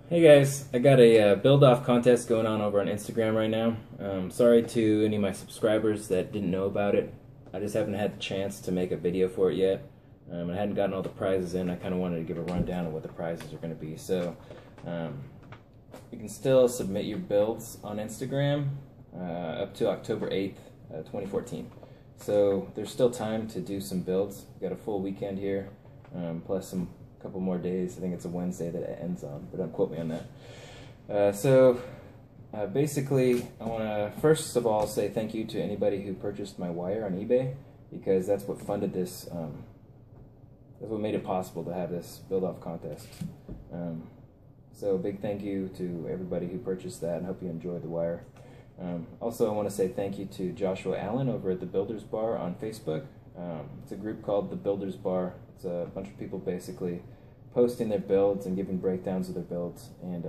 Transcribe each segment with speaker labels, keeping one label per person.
Speaker 1: Hey guys, I got a build-off contest going on over on Instagram right now. Sorry to any of my subscribers that didn't know about it. I just haven't had the chance to make a video for it yet. I hadn't gotten all the prizes in. I kind of wanted to give a rundown of what the prizes are going to be. So you can still submit your builds on Instagram up to October 8th, 2014. So there's still time to do some builds. We've got a full weekend here, plus some couple more days. I think it's a Wednesday that it ends on, but don't quote me on that. Basically, I want to first of all say thank you to anybody who purchased my wire on eBay, because that's what funded this. That's what made it possible to have this build-off contest. So big thank you to everybody who purchased that, and hope you enjoyed the wire. Also, I want to say thank you to Joshua Allen over at the Builders Bar on Facebook. It's a group called the Builders Bar. It's a bunch of people basically posting their builds and giving breakdowns of their builds and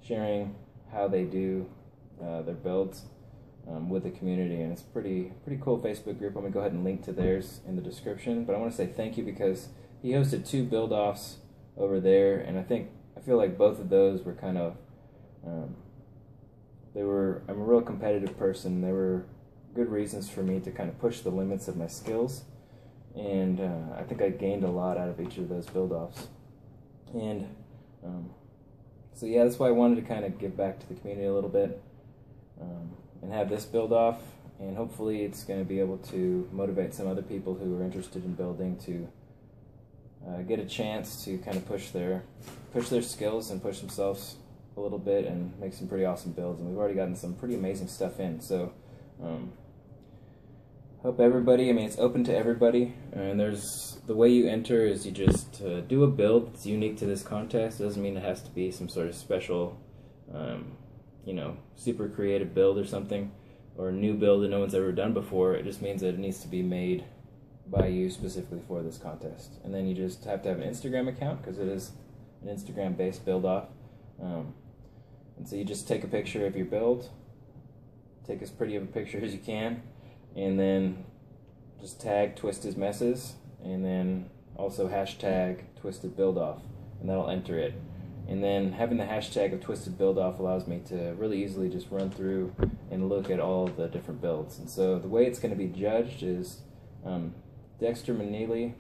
Speaker 1: sharing how they do their builds with the community. And it's pretty cool Facebook group. I'm gonna go ahead and link to theirs in the description. But I want to say thank you because he hosted 2 build-offs over there, and I feel like both of those were kind of I'm a real competitive person. There were good reasons for me to kind of push the limits of my skills, and I think I gained a lot out of each of those build-offs. And so yeah, that's why I wanted to kind of give back to the community a little bit, and have this build-off, and hopefully it's going to be able to motivate some other people who are interested in building to get a chance to kind of push their skills and push themselves a little bit and make some pretty awesome builds. And we've already gotten some pretty amazing stuff in, so hope everybody, it's open to everybody, and the way you enter is you just do a build that's unique to this contest. It doesn't mean it has to be some sort of special, super creative build or something, or a new build that no one's ever done before. It just means that it needs to be made by you specifically for this contest. And then you just have to have an Instagram account, because it is an Instagram-based build-off. And so you just take a picture of your build, take as pretty of a picture as you can, and then just tag Twisted Messes, and then also hashtag Twisted Build Off, and that'll enter it. And then having the hashtag of Twisted Build Off allows me to really easily just run through and look at all the different builds. And so the way it's going to be judged is Dexter Manili,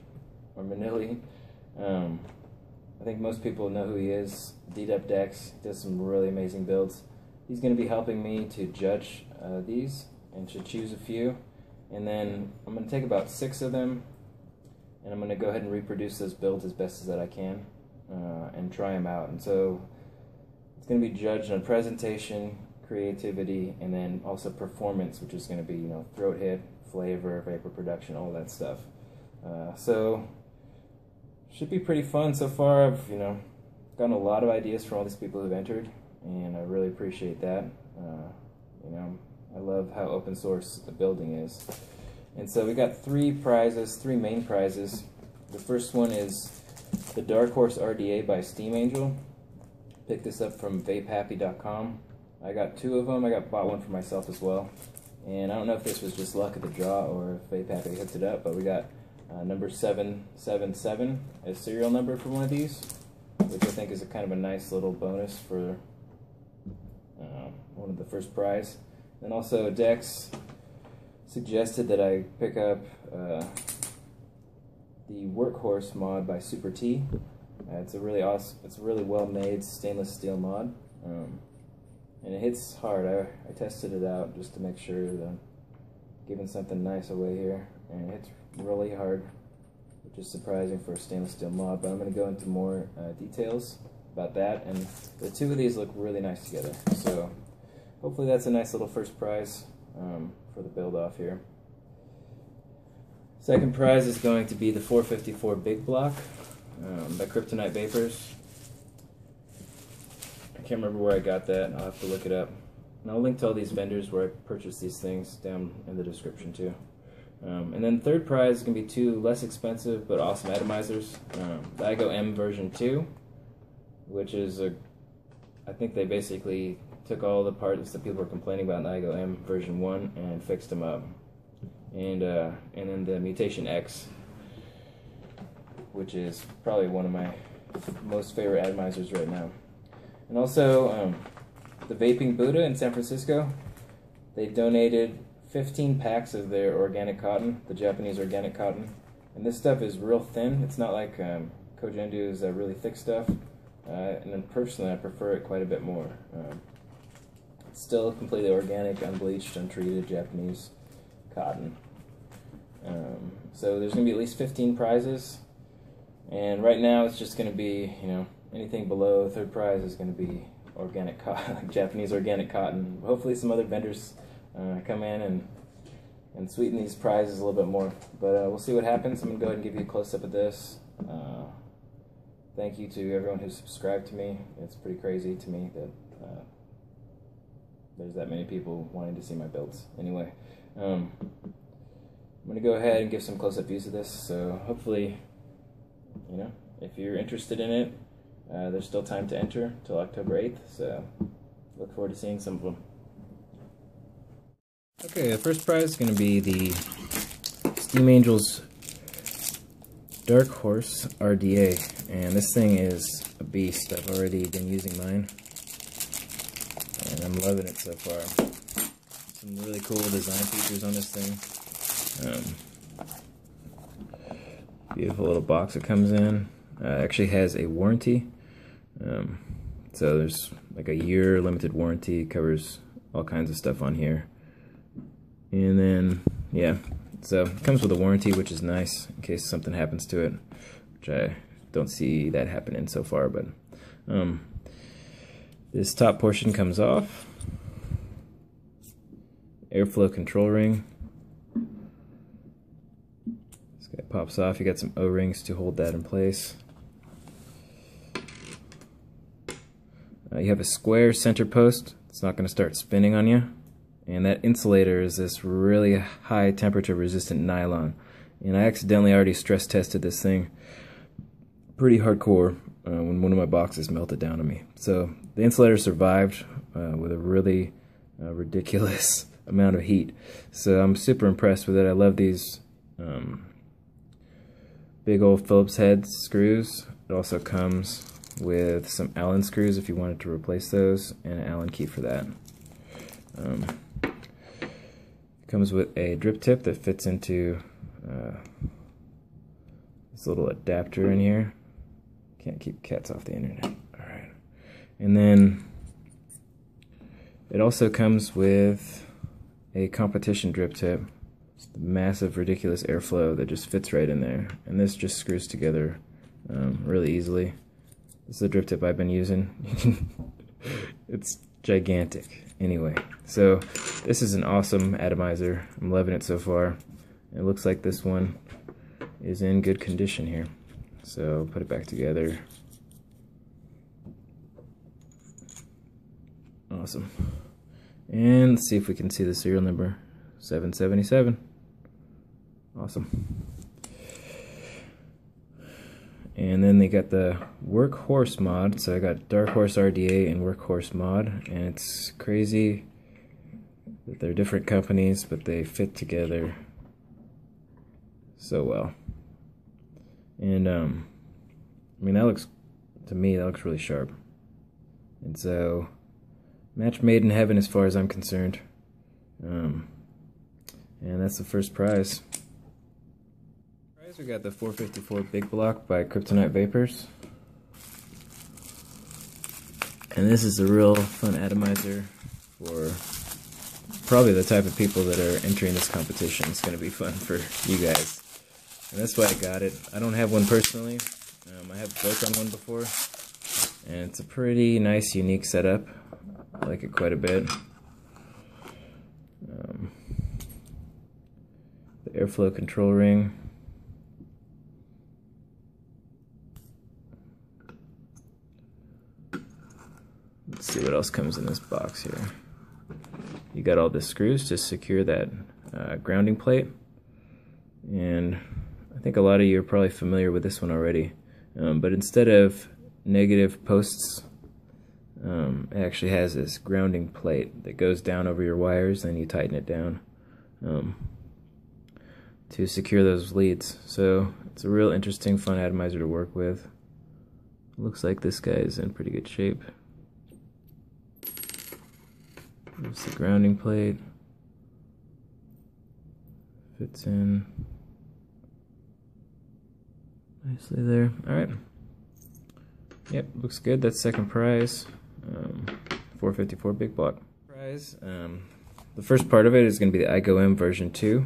Speaker 1: I think most people know who he is. DW Dex does some really amazing builds. He's going to be helping me to judge these, and should choose a few, and then I'm going to take about 6 of them, and I'm going to go ahead and reproduce those builds as best as that I can, and try them out. And so it's going to be judged on presentation, creativity, and then also performance, which is going to be throat hit, flavor, vapor production, all that stuff. So should be pretty fun so far. I've gotten a lot of ideas from all these people who've entered, and I really appreciate that. I love how open source the building is. And so we got 3 main prizes. The first one is the Dark Horse RDA by Steam Angel. Picked this up from vapehappy.com. I got 2 of them. I bought one for myself as well. And I don't know if this was just luck of the draw or if Vape Happy hooked it up, but we got number 777 as serial number for one of these, which I think is kind of a nice little bonus for one of the first prize. And also Dex suggested that I pick up the Workhorse mod by Super T. It's a really awesome, it's a really well made stainless steel mod, and it hits hard. I tested it out just to make sure that I'm giving something nice away here, and it hits really hard, which is surprising for a stainless steel mod. But I'm going to go into more details about that, and the 2 of these look really nice together. So hopefully that's a nice little first prize for the build-off here. Second prize is going to be the 454 Big Block by Kryptonite Vapors. I can't remember where I got that. I'll have to look it up. And I'll link to all these vendors where I purchased these things down in the description too. And then third prize is going to be 2 less expensive but awesome atomizers. The IGO M version 2, which is I think they basically took all the parts that people were complaining about in the IGO M version 1 and fixed them up. And then the Mutation X, which is probably one of my most favorite atomizers right now. And also, the Vaping Buddha in San Francisco, they donated 15 packs of their organic cotton, the Japanese organic cotton. And this stuff is real thin. It's not like Kojendu's really thick stuff. And then personally, I prefer it quite a bit more. It's still completely organic, unbleached, untreated Japanese cotton. So there's going to be at least 15 prizes. And right now it's just going to be, you know, anything below third prize is going to be organic cotton, Japanese organic cotton. Hopefully some other vendors come in and sweeten these prizes a little bit more. But we'll see what happens. I'm going to go ahead and give you a close-up of this. Thank you to everyone who subscribed to me. It's pretty crazy to me that there's that many people wanting to see my builds. Anyway, I'm going to go ahead and give some close-up views of this. So hopefully, you know, if you're interested in it, there's still time to enter till October 8th, so look forward to seeing some of them. Okay, the first prize is going to be the Steam Angels Dark Horse RDA, and this thing is a beast. I've already been using mine, and I'm loving it so far. Some really cool design features on this thing. Beautiful little box it comes in. Actually has a warranty. So there's like a year limited warranty, covers all kinds of stuff on here. And then, yeah, so it comes with a warranty, which is nice in case something happens to it, which I don't see that happening so far, but this top portion comes off. Airflow control ring. This guy pops off. You got some O-rings to hold that in place. You have a square center post. It's not going to start spinning on you. And that insulator is this really high temperature resistant nylon. And I accidentally already stress tested this thing pretty hardcore when one of my boxes melted down on me. So the insulator survived with a really ridiculous amount of heat. So I'm super impressed with it. I love these big old Phillips head screws. It also comes with some Allen screws if you wanted to replace those, and an Allen key for that. Comes with a drip tip that fits into this little adapter in here. Can't keep cats off the internet. Alright. And then it also comes with a competition drip tip. It's the massive, ridiculous airflow that just fits right in there. And this just screws together really easily. This is the drip tip I've been using. It's gigantic. Anyway, so this is an awesome atomizer. I'm loving it so far. It looks like this one is in good condition here. So put it back together. Awesome. And let's see if we can see the serial number. 777. Awesome. And then they got the Workhorse mod. So I got Dark Horse RDA and Workhorse mod. And it's crazy that they're different companies, but they fit together so well. And I mean, that looks, to me, that looks really sharp. And so, match made in heaven as far as I'm concerned. And that's the first prize. We got the 454 Big Block by Kryptonite Vapors. And this is a real fun atomizer for probably the type of people that are entering this competition. It's going to be fun for you guys. And that's why I got it. I don't have one personally. I have built on one before. And it's a pretty nice, unique setup. I like it quite a bit. The airflow control ring. Let's see what else comes in this box here. You got all the screws to secure that grounding plate. And I think a lot of you are probably familiar with this one already. But instead of negative posts, it actually has this grounding plate that goes down over your wires, then you tighten it down to secure those leads. So it's a real interesting, fun atomizer to work with. Looks like this guy is in pretty good shape. There's the grounding plate. Fits in nicely there. Alright. Yep, looks good. That's second prize. 454 big block. Prize. The first part of it is going to be the ICO-M version 2.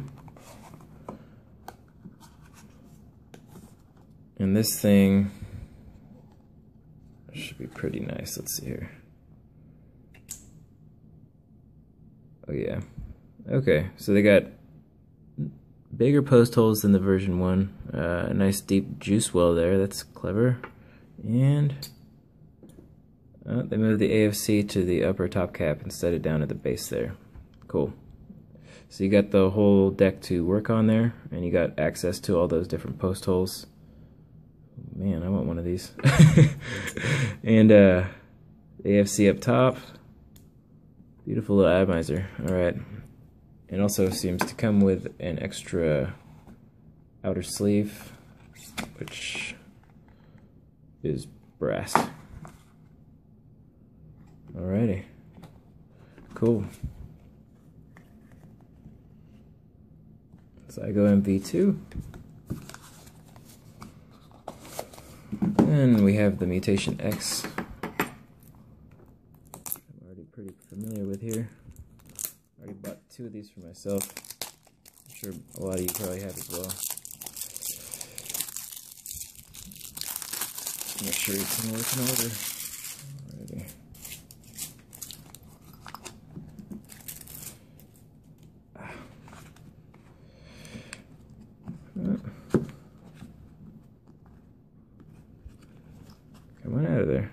Speaker 1: And this thing should be pretty nice. Let's see here. Oh yeah. Okay, so they got bigger post holes than the version 1. A nice deep juice well there. That's clever. And they moved the AFC to the upper top cap and set it down at the base there. Cool. So you got the whole deck to work on there, and you got access to all those different post holes. Man, I want one of these. And AFC up top. Beautiful little atomizer. Alright. It also seems to come with an extra outer sleeve, which is brass. Alrighty. Cool. So ICO-M V2. And we have the Mutation X. I'm already pretty familiar with here. I already bought 2 of these for myself. I'm sure a lot of you probably have as well. Make sure you can work in order. Alrighty. Come on out of there.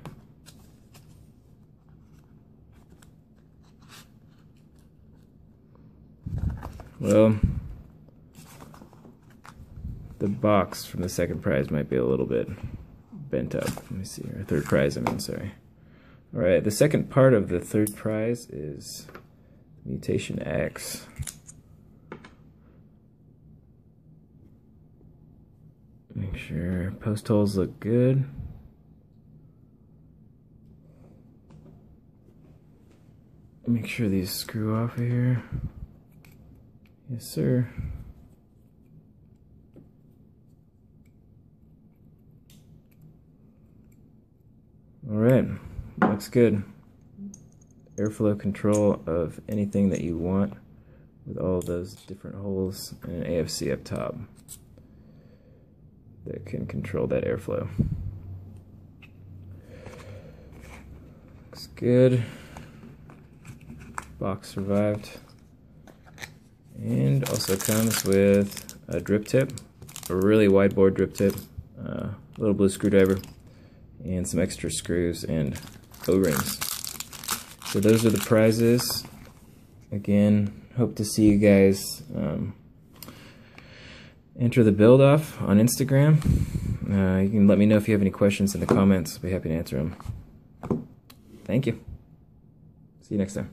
Speaker 1: Well, the box from the second prize might be a little bit bent up. Let me see here. Third prize, I mean, sorry. Alright, the second part of the third prize is Mutation X. Make sure post holes look good. Make sure these screw off of here. Yes, sir. Alright, looks good. Airflow control of anything that you want with all of those different holes and an AFC up top that can control that airflow. Looks good. Box survived. And also comes with a drip tip, a really wide bore drip tip, a little blue screwdriver, and some extra screws and O-rings. So those are the prizes. Again, hope to see you guys enter the build off on Instagram. You can let me know if you have any questions in the comments. I'll be happy to answer them. Thank you. See you next time.